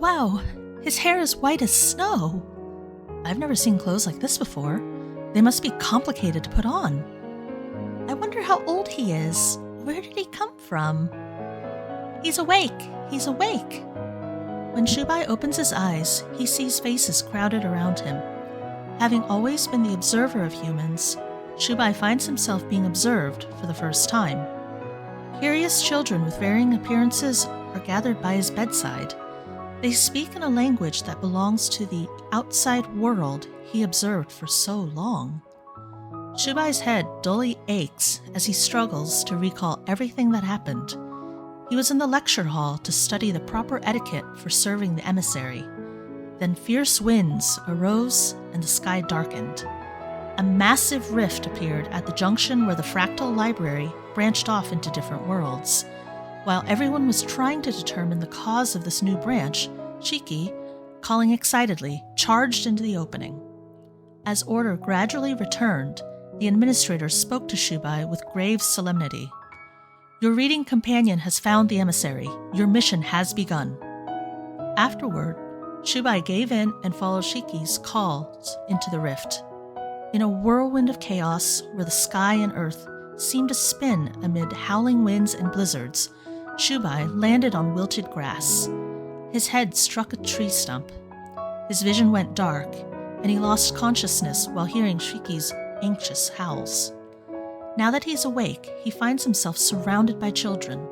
Wow, his hair is white as snow. I've never seen clothes like this before. They must be complicated to put on. I wonder how old he is. Where did he come from? He's awake! He's awake! When Shubai opens his eyes, he sees faces crowded around him. Having always been the observer of humans, Shubai finds himself being observed for the first time. Curious children with varying appearances are gathered by his bedside. They speak in a language that belongs to the outside world he observed for so long. Shubai's head dully aches as he struggles to recall everything that happened. He was in the lecture hall to study the proper etiquette for serving the emissary. Then fierce winds arose and the sky darkened. A massive rift appeared at the junction where the fractal library branched off into different worlds. While everyone was trying to determine the cause of this new branch, Shiki, calling excitedly, charged into the opening. As order gradually returned, the administrator spoke to Shubai with grave solemnity. Your reading companion has found the emissary. Your mission has begun. Afterward, Shubai gave in and followed Shiki's calls into the rift. In a whirlwind of chaos where the sky and earth seemed to spin amid howling winds and blizzards, Shubai landed on wilted grass. His head struck a tree stump. His vision went dark, and he lost consciousness while hearing Shiki's anxious howls. Now that he's awake, he finds himself surrounded by children.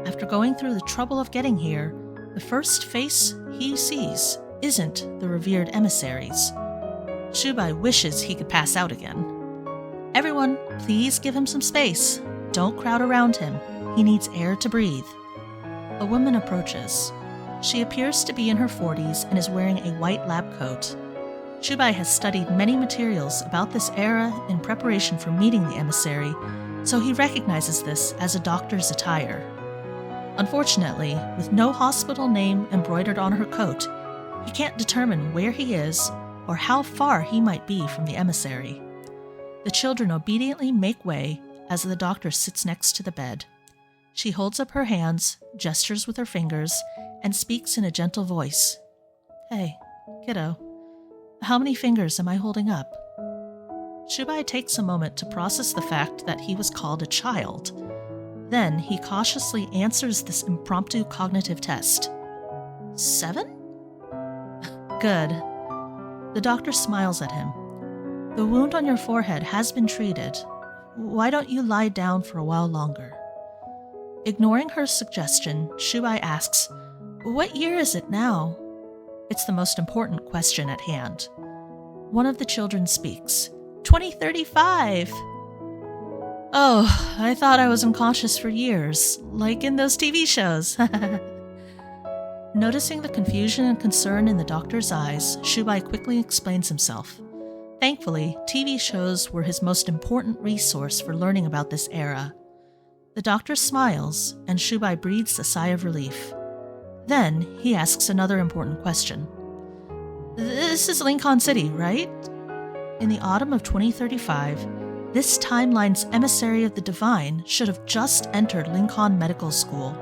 After going through the trouble of getting here, the first face he sees isn't the revered emissaries. Shubai wishes he could pass out again. Everyone, please give him some space. Don't crowd around him. He needs air to breathe. A woman approaches. She appears to be in her 40s and is wearing a white lab coat. Shubai has studied many materials about this era in preparation for meeting the emissary, so he recognizes this as a doctor's attire. Unfortunately, with no hospital name embroidered on her coat, he can't determine where he is or how far he might be from the emissary. The children obediently make way as the doctor sits next to the bed. She holds up her hands, gestures with her fingers, and speaks in a gentle voice. Hey, kiddo. How many fingers am I holding up? Shubai takes a moment to process the fact that he was called a child. Then he cautiously answers this impromptu cognitive test. 7? Good. The doctor smiles at him. The wound on your forehead has been treated. Why don't you lie down for a while longer? Ignoring her suggestion, Shubai asks, What year is it now? It's the most important question at hand. One of the children speaks. 2035! Oh, I thought I was unconscious for years, like in those TV shows. Noticing the confusion and concern in the doctor's eyes, Shubai quickly explains himself. Thankfully, TV shows were his most important resource for learning about this era. The doctor smiles, and Shubai breathes a sigh of relief. Then, he asks another important question. This is Lincoln City, right? In the autumn of 2035, this timeline's emissary of the divine should have just entered Lincoln Medical School.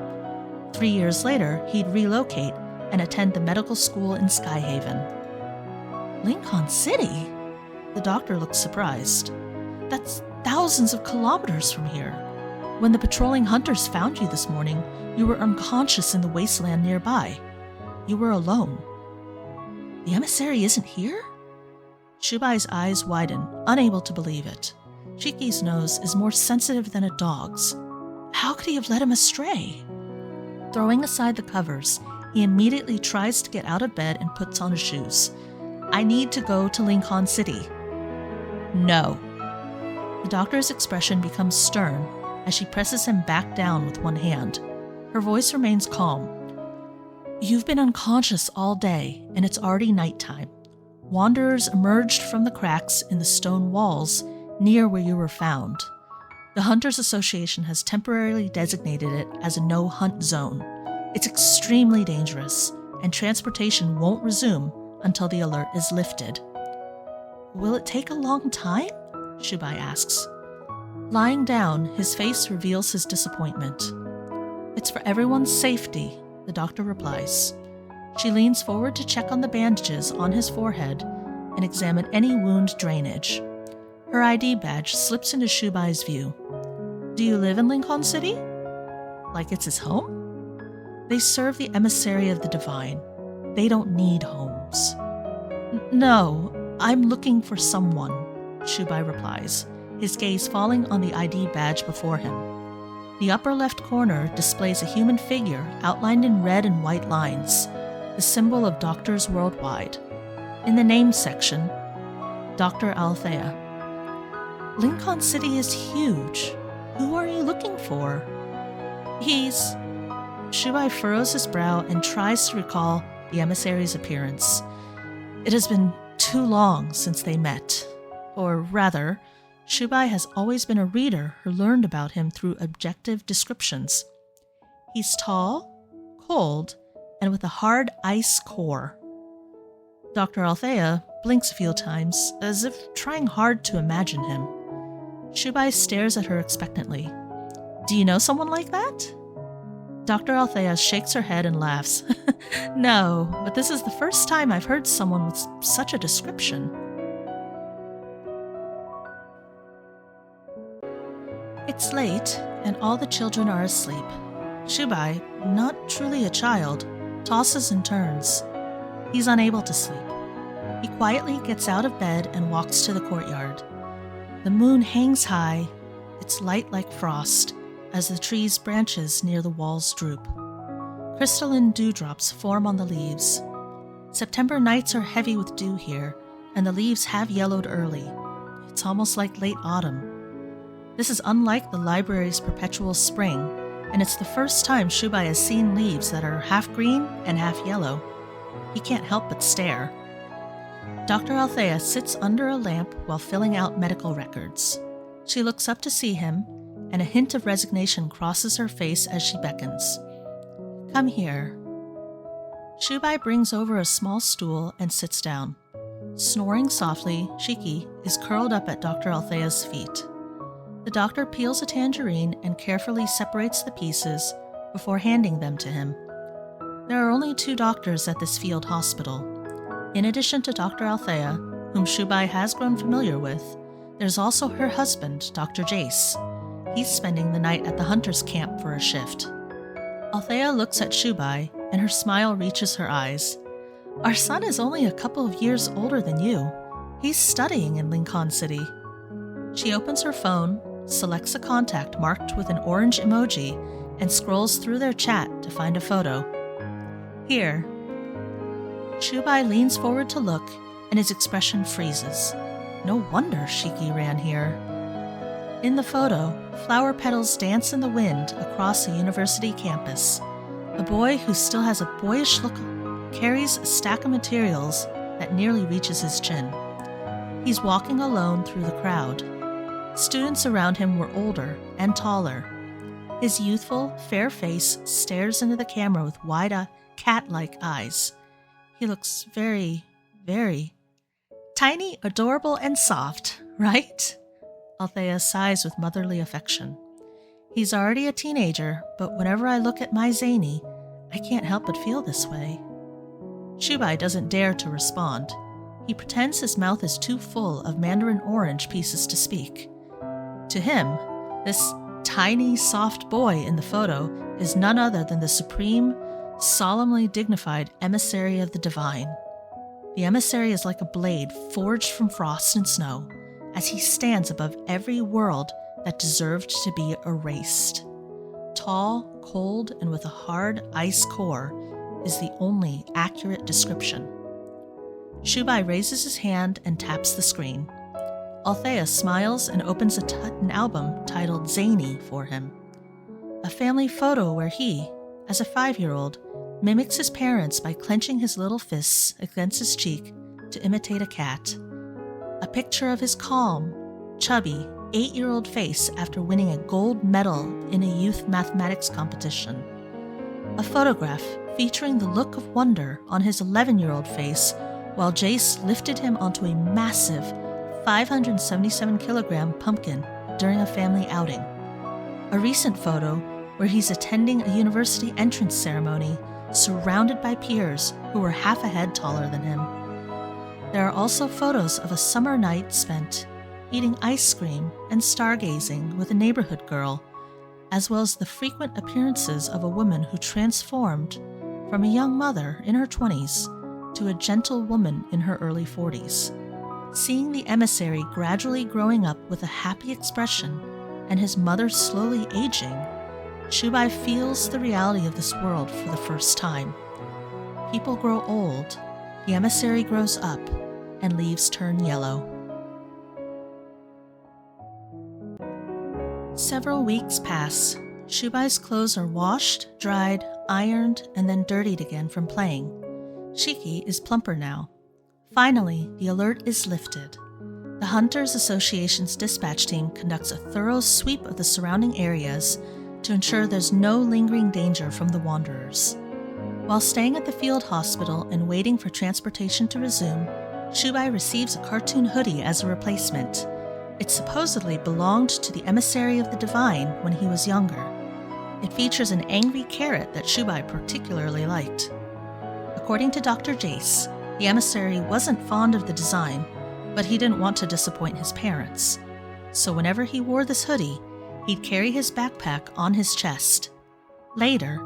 3 years later, he'd relocate and attend the medical school in Skyhaven. Lincoln City? The doctor looks surprised. That's thousands of kilometers from here. When the patrolling hunters found you this morning, you were unconscious in the wasteland nearby. You were alone. The emissary isn't here? Shubai's eyes widen, unable to believe it. Shiki's nose is more sensitive than a dog's. How could he have led him astray? Throwing aside the covers, he immediately tries to get out of bed and puts on his shoes. I need to go to Lincoln City. No. The doctor's expression becomes stern as she presses him back down with one hand. Her voice remains calm. You've been unconscious all day, and it's already nighttime. Wanderers emerged from the cracks in the stone walls near where you were found. The Hunters Association has temporarily designated it as a no-hunt zone. It's extremely dangerous, and transportation won't resume until the alert is lifted. Will it take a long time? Shubai asks. Lying down, his face reveals his disappointment. It's for everyone's safety, the doctor replies. She leans forward to check on the bandages on his forehead and examine any wound drainage. Her ID badge slips into Shubai's view. Do you live in Lincoln City? Like it's his home? They serve the emissary of the divine. They don't need homes. No, I'm looking for someone, Shubai replies, his gaze falling on the ID badge before him. The upper left corner displays a human figure outlined in red and white lines, the symbol of Doctors Worldwide. In the name section, Dr. Althea. Lincoln City is huge. Who are you looking for? Shubai furrows his brow and tries to recall the emissary's appearance. It has been too long since they met. Or rather, Shubai has always been a reader who learned about him through objective descriptions. He's tall, cold, and with a hard ice core. Dr. Althea blinks a few times, as if trying hard to imagine him. Shubai stares at her expectantly. Do you know someone like that? Dr. Althea shakes her head and laughs. No, but this is the first time I've heard someone with such a description. It's late, and all the children are asleep. Shubai, not truly a child, tosses and turns. He's unable to sleep. He quietly gets out of bed and walks to the courtyard. The moon hangs high, its light like frost, as the tree's branches near the walls droop. Crystalline dewdrops form on the leaves. September nights are heavy with dew here, and the leaves have yellowed early. It's almost like late autumn. This is unlike the library's perpetual spring, and it's the first time Shubai has seen leaves that are half green and half yellow. He can't help but stare. Dr. Althea sits under a lamp while filling out medical records. She looks up to see him, and a hint of resignation crosses her face as she beckons. Come here. Shubai brings over a small stool and sits down. Snoring softly, Shiki is curled up at Dr. Althea's feet. The doctor peels a tangerine and carefully separates the pieces before handing them to him. There are only 2 doctors at this field hospital. In addition to Dr. Althea, whom Shubai has grown familiar with, there's also her husband, Dr. Jace. He's spending the night at the hunter's camp for a shift. Althea looks at Shubai, and her smile reaches her eyes. Our son is only a couple of years older than you. He's studying in Lincoln City. She opens her phone, selects a contact marked with an orange emoji, and scrolls through their chat to find a photo. Here. Shubai leans forward to look, and his expression freezes. No wonder Shiki ran here. In the photo, flower petals dance in the wind across a university campus. A boy who still has a boyish look carries a stack of materials that nearly reaches his chin. He's walking alone through the crowd. Students around him were older and taller. His youthful, fair face stares into the camera with wide, cat-like eyes. He looks very, very tiny, adorable, and soft, right? Althea sighs with motherly affection. He's already a teenager, but whenever I look at my zayne, I can't help but feel this way. Shubai doesn't dare to respond. He pretends his mouth is too full of mandarin orange pieces to speak. To him, this tiny, soft boy in the photo is none other than the supreme, solemnly dignified emissary of the divine. The emissary is like a blade forged from frost and snow, as he stands above every world that deserved to be erased. Tall, cold, and with a hard ice core is the only accurate description. Shubai raises his hand and taps the screen. Althea smiles and opens an album titled Zayne for him. A family photo where he, as a 5-year-old, mimics his parents by clenching his little fists against his cheek to imitate a cat. A picture of his calm, chubby, 8-year-old face after winning a gold medal in a youth mathematics competition. A photograph featuring the look of wonder on his 11-year-old face while Jace lifted him onto a massive 577-kilogram pumpkin during a family outing. A recent photo where he's attending a university entrance ceremony surrounded by peers who were half a head taller than him. There are also photos of a summer night spent eating ice cream and stargazing with a neighborhood girl, as well as the frequent appearances of a woman who transformed from a young mother in her 20s to a gentle woman in her early 40s. Seeing the emissary gradually growing up with a happy expression and his mother slowly aging, Shubai feels the reality of this world for the first time. People grow old, the emissary grows up, and leaves turn yellow. Several weeks pass. Shubai's clothes are washed, dried, ironed, and then dirtied again from playing. Shiki is plumper now. Finally, the alert is lifted. The Hunters Association's dispatch team conducts a thorough sweep of the surrounding areas to ensure there's no lingering danger from the wanderers. While staying at the field hospital and waiting for transportation to resume, Shubai receives a cartoon hoodie as a replacement. It supposedly belonged to the emissary of the divine when he was younger. It features an angry carrot that Shubai particularly liked. According to Dr. Jace, the emissary wasn't fond of the design, but he didn't want to disappoint his parents. So whenever he wore this hoodie, he'd carry his backpack on his chest. Later,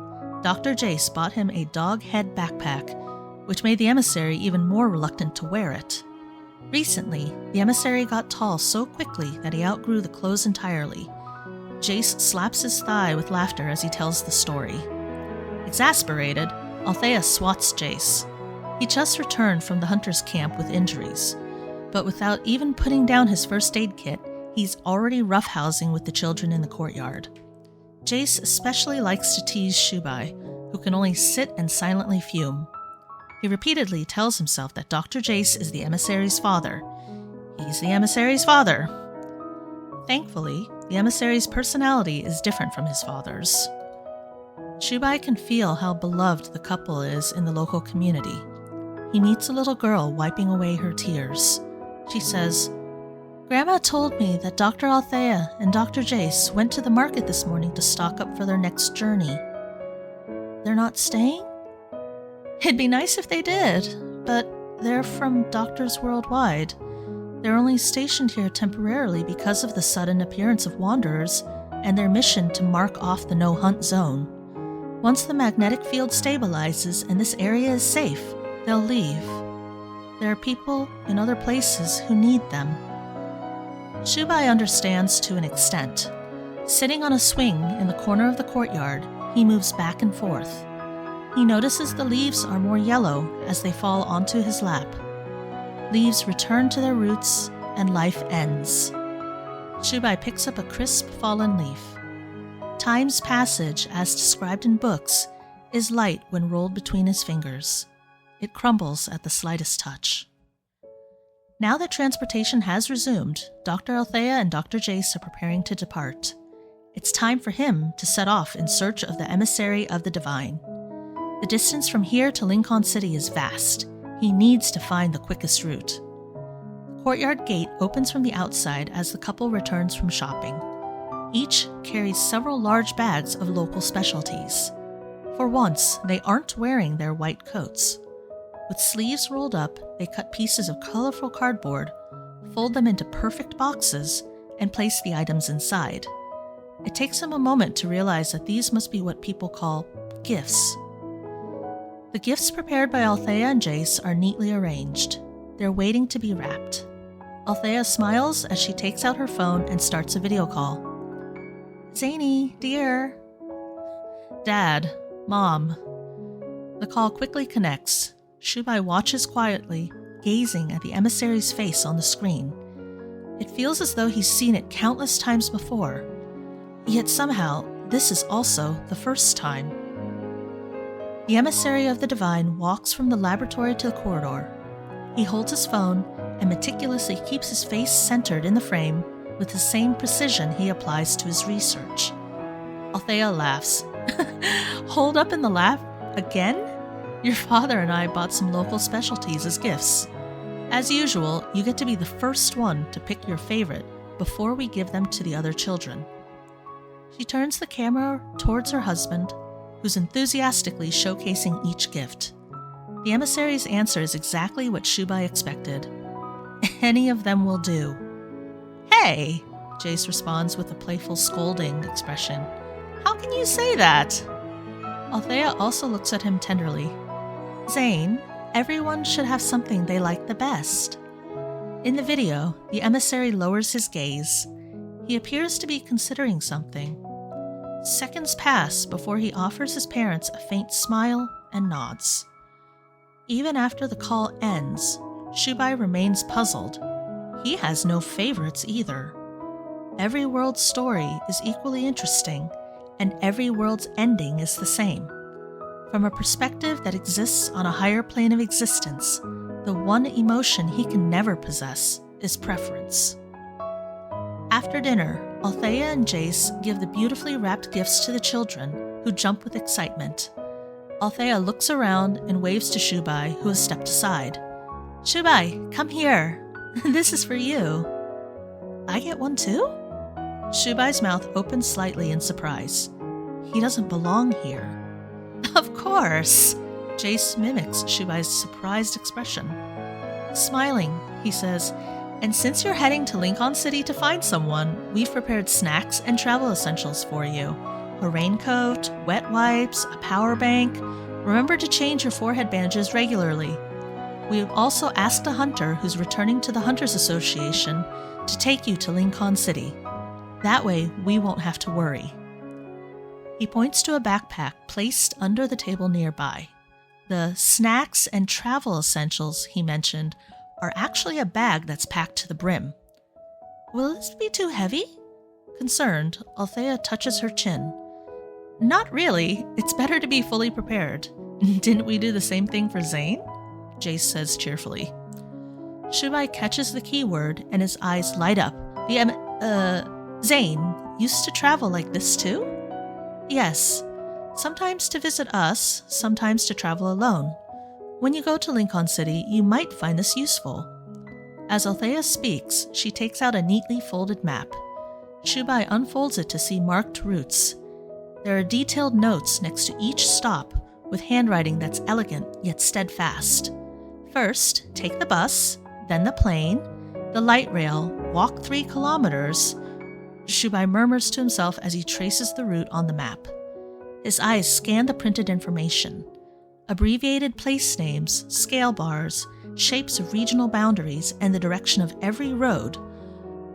Dr. Jace bought him a dog head backpack, which made the emissary even more reluctant to wear it. Recently, the emissary got tall so quickly that he outgrew the clothes entirely. Jace slaps his thigh with laughter as he tells the story. Exasperated, Althea swats Jace. He just returned from the hunter's camp with injuries, but without even putting down his first aid kit, he's already roughhousing with the children in the courtyard. Jace especially likes to tease Shubai, who can only sit and silently fume. He repeatedly tells himself that Dr. Jace is the emissary's father. He's the emissary's father. Thankfully, the emissary's personality is different from his father's. Shubai can feel how beloved the couple is in the local community. He meets a little girl wiping away her tears. She says, "Grandma told me that Dr. Althea and Dr. Jace went to the market this morning to stock up for their next journey. They're not staying? It'd be nice if they did, but they're from doctors worldwide. They're only stationed here temporarily because of the sudden appearance of wanderers and their mission to mark off the no-hunt zone. Once the magnetic field stabilizes and this area is safe, they'll leave. There are people in other places who need them." Shubai understands to an extent. Sitting on a swing in the corner of the courtyard, he moves back and forth. He notices the leaves are more yellow as they fall onto his lap. Leaves return to their roots, and life ends. Shubai picks up a crisp fallen leaf. Time's passage, as described in books, is light when rolled between his fingers. It crumbles at the slightest touch. Now that transportation has resumed, Dr. Althea and Dr. Jace are preparing to depart. It's time for him to set off in search of the emissary of the divine. The distance from here to Lincoln City is vast. He needs to find the quickest route. The courtyard gate opens from the outside as the couple returns from shopping. Each carries several large bags of local specialties. For once, they aren't wearing their white coats. With sleeves rolled up, they cut pieces of colorful cardboard, fold them into perfect boxes, and place the items inside. It takes him a moment to realize that these must be what people call gifts. The gifts prepared by Althea and Jace are neatly arranged. They're waiting to be wrapped. Althea smiles as she takes out her phone and starts a video call. "Zayne, dear." "Dad, Mom." The call quickly connects. Shubai watches quietly, gazing at the emissary's face on the screen. It feels as though he's seen it countless times before. Yet somehow, this is also the first time. The emissary of the divine walks from the laboratory to the corridor. He holds his phone and meticulously keeps his face centered in the frame with the same precision he applies to his research. Althea laughs. "Hold up in the lab? Again? Your father and I bought some local specialties as gifts. As usual, you get to be the first one to pick your favorite before we give them to the other children." She turns the camera towards her husband, who's enthusiastically showcasing each gift. The emissary's answer is exactly what Shubai expected. Any of them will do. Hey, Jace responds with a playful scolding expression. How can you say that? Althea also looks at him tenderly. Zayne, everyone should have something they like the best. In the video, the emissary lowers his gaze. He appears to be considering something. Seconds pass before he offers his parents a faint smile and nods. Even after the call ends, Shubai remains puzzled. He has no favorites either. Every world's story is equally interesting, and every world's ending is the same. From a perspective that exists on a higher plane of existence, the one emotion he can never possess is preference. After dinner, Althea and Jace give the beautifully wrapped gifts to the children, who jump with excitement. Althea looks around and waves to Shubai, who has stepped aside. Shubai, come here. This is for you. I get one too? Shubai's mouth opens slightly in surprise. He doesn't belong here. Of course. Jace mimics Shubai's surprised expression. Smiling, he says, and since you're heading to Lincoln City to find someone, we've prepared snacks and travel essentials for you. A raincoat, wet wipes, a power bank. Remember to change your forehead bandages regularly. We have also asked a hunter who's returning to the Hunters Association to take you to Lincoln City. That way, we won't have to worry. He points to a backpack placed under the table nearby. The snacks and travel essentials he mentioned are actually a bag that's packed to the brim. Will this be too heavy? Concerned, Althea touches her chin. Not really. It's better to be fully prepared. Didn't we do the same thing for Zayne? Jace says cheerfully. Shubai catches the keyword and his eyes light up. Zayne used to travel like this too? Yes. Sometimes to visit us, sometimes to travel alone. When you go to Lincoln City, you might find this useful. As Althea speaks, she takes out a neatly folded map. Shubai unfolds it to see marked routes. There are detailed notes next to each stop with handwriting that's elegant yet steadfast. First, take the bus, then the plane, the light rail, walk 3 kilometers. Shubai murmurs to himself as he traces the route on the map. His eyes scan the printed information. Abbreviated place names, scale bars, shapes of regional boundaries, and the direction of every road.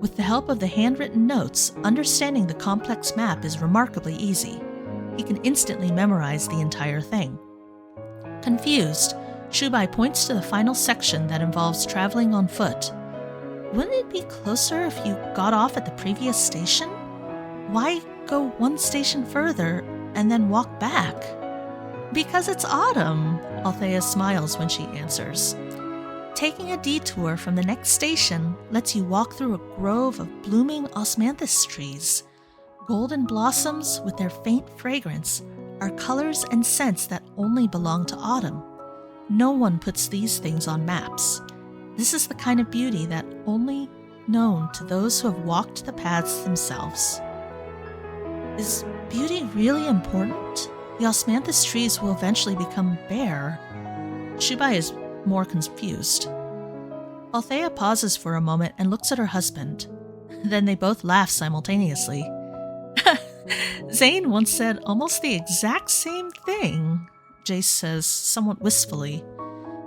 With the help of the handwritten notes, understanding the complex map is remarkably easy. He can instantly memorize the entire thing. Confused, Shubai points to the final section that involves traveling on foot. Wouldn't it be closer if you got off at the previous station? Why go 1 station further and then walk back? Because it's autumn, Althea smiles when she answers. Taking a detour from the next station lets you walk through a grove of blooming osmanthus trees. Golden blossoms with their faint fragrance are colors and scents that only belong to autumn. No one puts these things on maps. This is the kind of beauty that only known to those who have walked the paths themselves. Is beauty really important? The osmanthus trees will eventually become bare. Shubai is more confused. Althea pauses for a moment and looks at her husband. Then they both laugh simultaneously. Zayne once said almost the exact same thing, Jace says somewhat wistfully.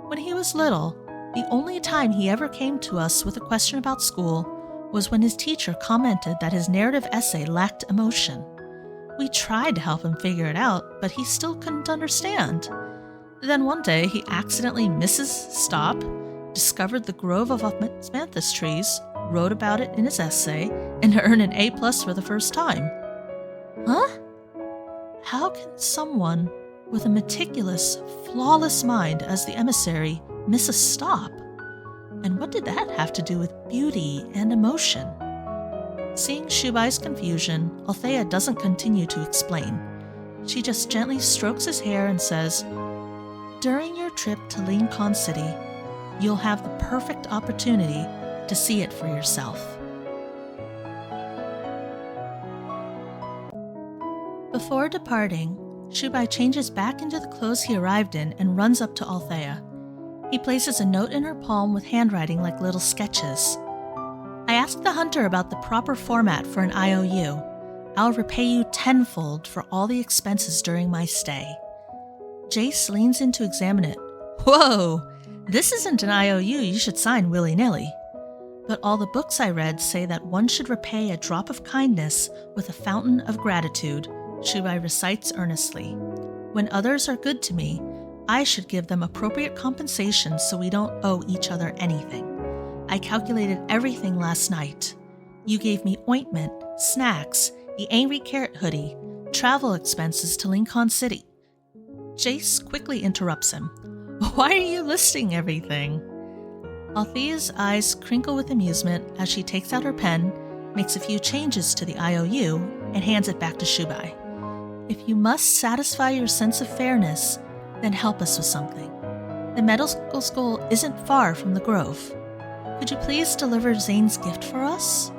When he was little, the only time he ever came to us with a question about school was when his teacher commented that his narrative essay lacked emotion. We tried to help him figure it out, but he still couldn't understand. Then one day, he accidentally misses stop, discovered the grove of osmanthus trees, wrote about it in his essay, and earned an A+ for the first time. Huh? How can someone with a meticulous, flawless mind as the emissary miss a stop? And what did that have to do with beauty and emotion? Seeing Shubai's confusion, Althea doesn't continue to explain. She just gently strokes his hair and says, "During your trip to Lincoln City, you'll have the perfect opportunity to see it for yourself." Before departing, Shubai changes back into the clothes he arrived in and runs up to Althea. He places a note in her palm with handwriting like little sketches. I asked the hunter about the proper format for an IOU. I'll repay you tenfold for all the expenses during my stay. Jace leans in to examine it. Whoa! This isn't an IOU you should sign willy-nilly. But all the books I read say that one should repay a drop of kindness with a fountain of gratitude, Shubai recites earnestly. When others are good to me, I should give them appropriate compensation so we don't owe each other anything. I calculated everything last night. You gave me ointment, snacks, the Angry Carrot hoodie, travel expenses to Lincoln City. Jace quickly interrupts him. Why are you listing everything? Althea's eyes crinkle with amusement as she takes out her pen, makes a few changes to the IOU, and hands it back to Shubai. If you must satisfy your sense of fairness, then help us with something. The medical school isn't far from the Grove. Could you please deliver Zayne's gift for us?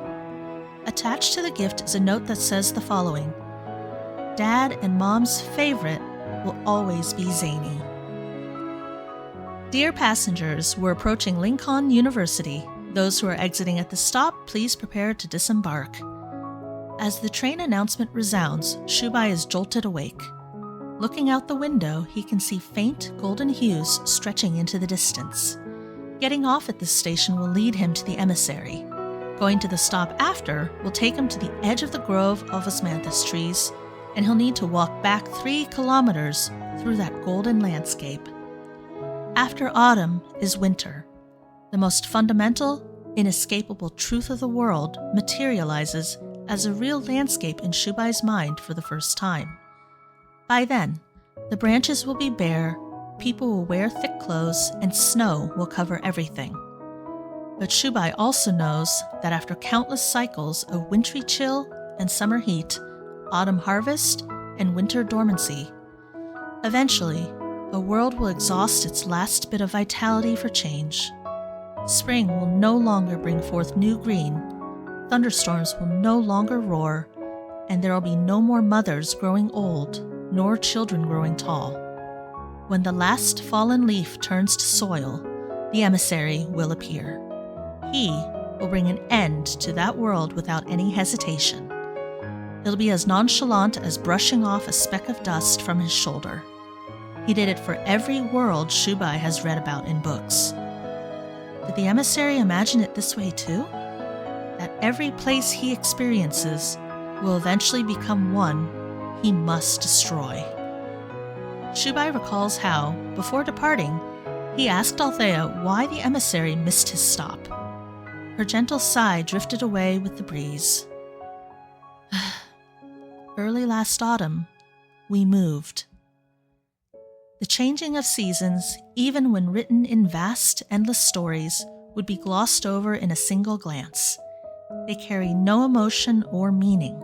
Attached to the gift is a note that says the following. Dad and Mom's favorite will always be Zayne. Dear passengers, we're approaching Lincoln University. Those who are exiting at the stop, please prepare to disembark. As the train announcement resounds, Shubai is jolted awake. Looking out the window, he can see faint golden hues stretching into the distance. Getting off at this station will lead him to the emissary. Going to the stop after will take him to the edge of the grove of osmanthus trees, and he'll need to walk back 3 kilometers through that golden landscape. After autumn is winter. The most fundamental, inescapable truth of the world materializes as a real landscape in Shubai's mind for the first time. By then, the branches will be bare, people will wear thick clothes, and snow will cover everything. But Shubai also knows that after countless cycles of wintry chill and summer heat, autumn harvest, and winter dormancy, eventually, a world will exhaust its last bit of vitality for change. Spring will no longer bring forth new green, thunderstorms will no longer roar, and there will be no more mothers growing old, nor children growing tall. When the last fallen leaf turns to soil, the emissary will appear. He will bring an end to that world without any hesitation. It'll be as nonchalant as brushing off a speck of dust from his shoulder. He did it for every world Shubai has read about in books. Did the emissary imagine it this way too? That every place he experiences will eventually become one he must destroy. Shubai recalls how, before departing, he asked Althea why the emissary missed his stop. Her gentle sigh drifted away with the breeze. Early last autumn, we moved. The changing of seasons, even when written in vast, endless stories, would be glossed over in a single glance. They carry no emotion or meaning.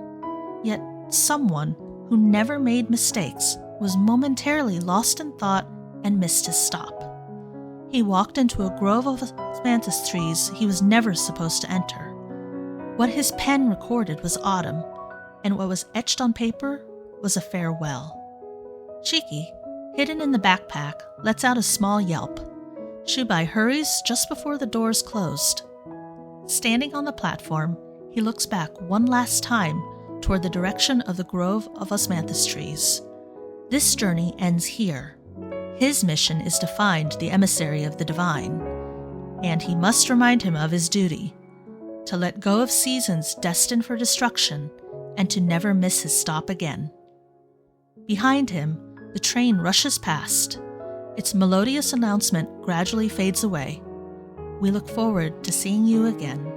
Yet someone who never made mistakes was momentarily lost in thought and missed his stop. He walked into a grove of osmanthus trees he was never supposed to enter. What his pen recorded was autumn, and what was etched on paper was a farewell. Cheeky, hidden in the backpack, lets out a small yelp. Shubai hurries just before the doors closed. Standing on the platform, he looks back one last time toward the direction of the grove of osmanthus trees. This journey ends here. His mission is to find the emissary of the divine, and he must remind him of his duty, to let go of seasons destined for destruction and to never miss his stop again. Behind him, the train rushes past. Its melodious announcement gradually fades away. We look forward to seeing you again.